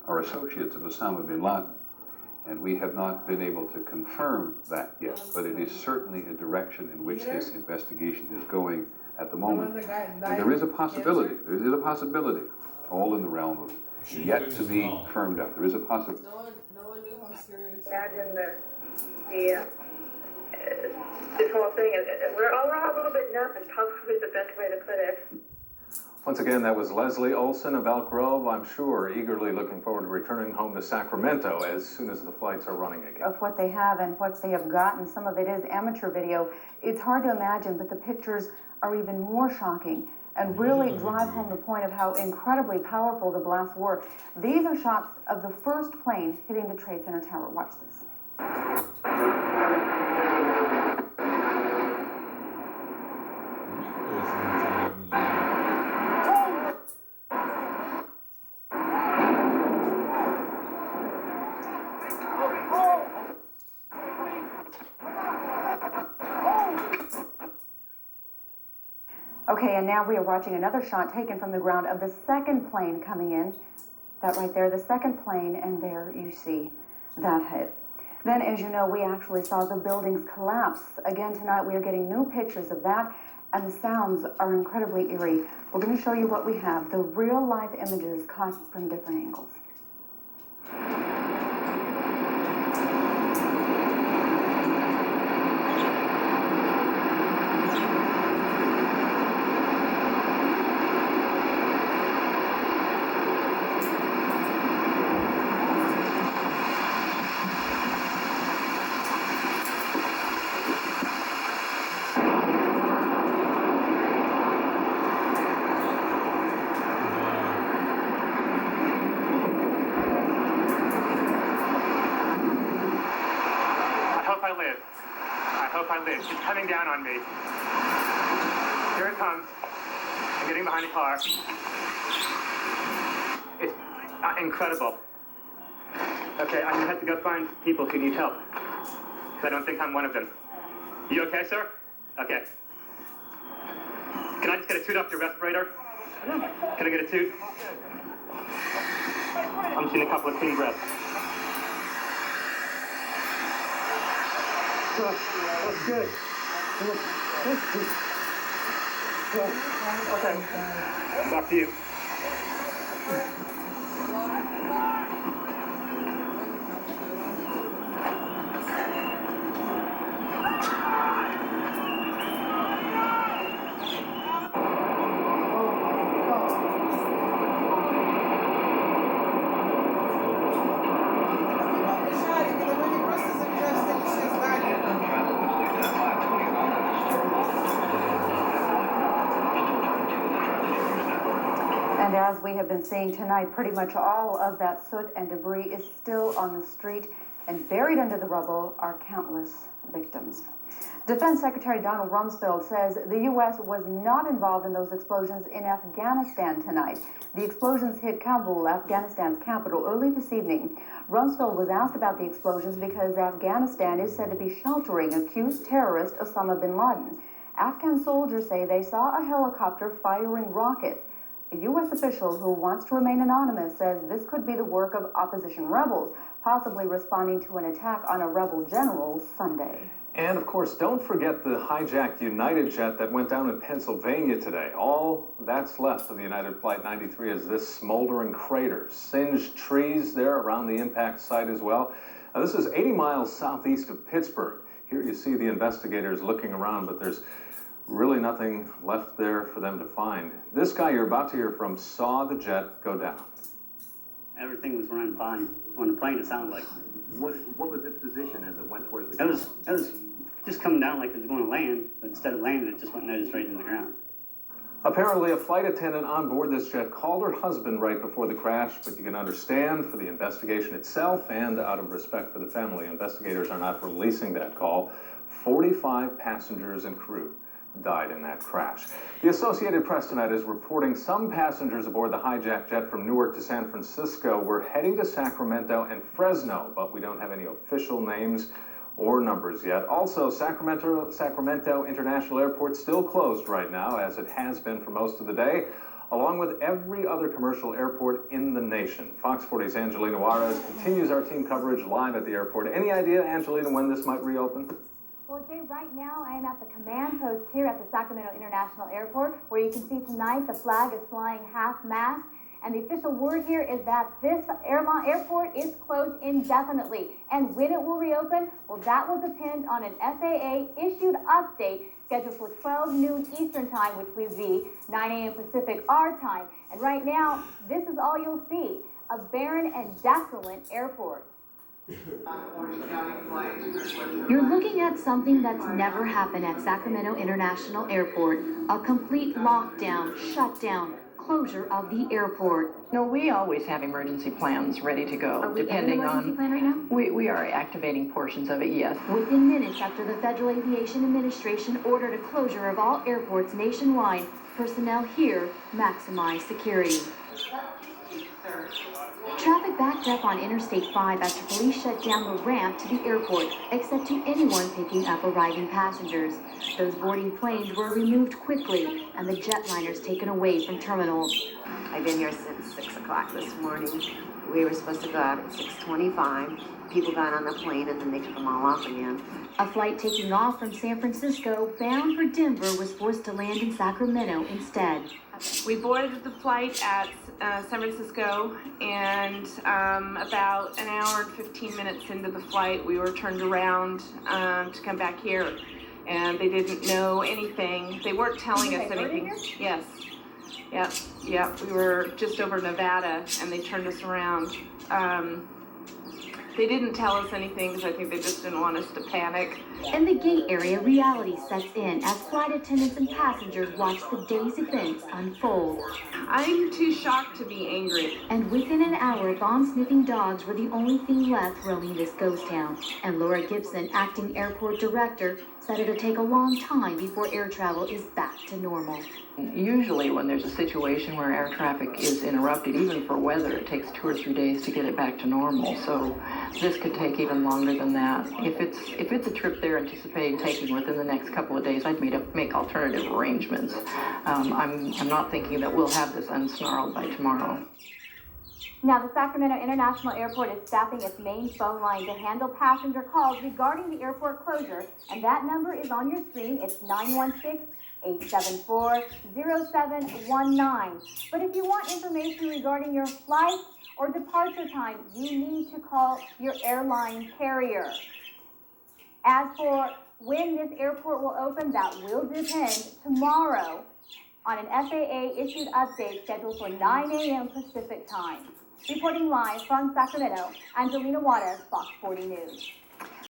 are associates of Osama bin Laden. And we have not been able to confirm that yet, but it is certainly a direction in which this investigation is going at the moment. And there is a possibility, all in the realm of yet to be firmed up. There is a possibility. No one knew how serious. Imagine this whole thing. We're all a little bit numb, is probably the best way to put it. Once again, that was Leslie Olson of Elk Grove. I'm sure eagerly looking forward to returning home to Sacramento as soon as the flights are running again. Of what they have and what they have gotten, some of it is amateur video. It's hard to imagine, but the pictures are even more shocking and really drive home the point of how incredibly powerful the blasts were. These are shots of the first plane hitting the Trade Center tower. Watch this. Okay, and now we are watching another shot taken from the ground of the second plane coming in. That right there, the second plane, and there you see that hit. Then, as you know, we actually saw the buildings collapse. Again, tonight we are getting new pictures of that, and the sounds are incredibly eerie. We're going to show you what we have, the real-life images caught from different angles. She's coming down on me. Here it comes. I'm getting behind the car. It's incredible. Okay, I'm gonna have to go find people who need help. I don't think I'm one of them. You okay, sir? Okay. Can I just get a toot off your respirator? Can I get a toot? I'm seeing a couple of clean breaths. That's good. Okay. Back to you. And as we have been seeing tonight, pretty much all of that soot and debris is still on the street, and buried under the rubble are countless victims. Defense Secretary Donald Rumsfeld says the U.S. was not involved in those explosions in Afghanistan tonight. The explosions hit Kabul, Afghanistan's capital, early this evening. Rumsfeld was asked about the explosions because Afghanistan is said to be sheltering accused terrorist Osama bin Laden. Afghan soldiers say they saw a helicopter firing rockets. A U.S. official who wants to remain anonymous says this could be the work of opposition rebels, possibly responding to an attack on a rebel general Sunday. And of course, don't forget the hijacked United jet that went down in Pennsylvania today. All that's left of the United Flight 93 is this smoldering crater. Singed trees there around the impact site as well. Now, this is 80 miles southeast of Pittsburgh. Here you see the investigators looking around, but there's really nothing left there for them to find. This guy you're about to hear from saw the jet go down. Everything was running fine on the plane, it sounded like. What was its position as it went towards the ground? ground? It was just coming down like it was going to land, but instead of landing, it just went nose straight into the ground. Apparently, a flight attendant on board this jet called her husband right before the crash, but you can understand for the investigation itself and out of respect for the family, investigators are not releasing that call. 45 passengers and crew died in that crash. The Associated Press tonight is reporting some passengers aboard the hijacked jet from Newark to San Francisco were heading to Sacramento and Fresno, but we don't have any official names or numbers yet. Also, Sacramento International Airport still closed right now, as it has been for most of the day. along with every other commercial airport in the nation. Fox 40's Angelina Juarez continues our team coverage live at the airport. Any idea, Angelina, when this might reopen? Well, Jay, right now I am at the command post here at the Sacramento International Airport, where you can see tonight the flag is flying half-mast. And the official word here is that this airport is closed indefinitely. And when it will reopen, well, that will depend on an FAA-issued update scheduled for 12 noon Eastern time, which would be 9 a.m. Pacific our time. And right now, this is all you'll see, a barren and desolate airport. You're looking at something that's never happened at Sacramento International Airport, a complete lockdown, shutdown, closure of the airport. No, we always have emergency plans ready to go. Are we in an depending emergency on, plan right now? we are activating portions of it, yes. Within minutes after the Federal Aviation Administration ordered a closure of all airports nationwide, personnel here maximize security. Traffic backed up on Interstate 5 after police shut down the ramp to the airport, except to anyone picking up arriving passengers. Those boarding planes were removed quickly, and the jetliners taken away from terminals. I've been here since 6 o'clock this morning. We were supposed to go out at 6:25. People got on the plane and then they took them all off again. A flight taking off from San Francisco bound for Denver was forced to land in Sacramento instead. We boarded the flight at San Francisco, and about an hour and 15 minutes into the flight, we were turned around to come back here. And they didn't know anything. They weren't telling us anything. Yes. Yep. We were just over Nevada, and they turned us around. They didn't tell us anything because I think they just didn't want us to panic. In the gate area, reality sets in as flight attendants and passengers watch the day's events unfold. I'm too shocked to be angry. And within an hour, bomb-sniffing dogs were the only thing left roaming this ghost town. And Laura Gibson, acting airport director, said it'll take a long time before air travel is back to normal. Usually when there's a situation where air traffic is interrupted, even for weather, it takes 2 or 3 days to get it back to normal. So this could take even longer than that. If it's a trip they're anticipating taking within the next couple of days, I'd make alternative arrangements. I'm not thinking that we'll have this unsnarled by tomorrow. Now, the Sacramento International Airport is staffing its main phone line to handle passenger calls regarding the airport closure, and that number is on your screen. It's 916-874-0719. But if you want information regarding your flight or departure time, you need to call your airline carrier. As for when this airport will open, that will depend tomorrow on an FAA-issued update scheduled for 9 a.m. Pacific time. Reporting live from Sacramento, Angelina Juarez, Fox 40 News.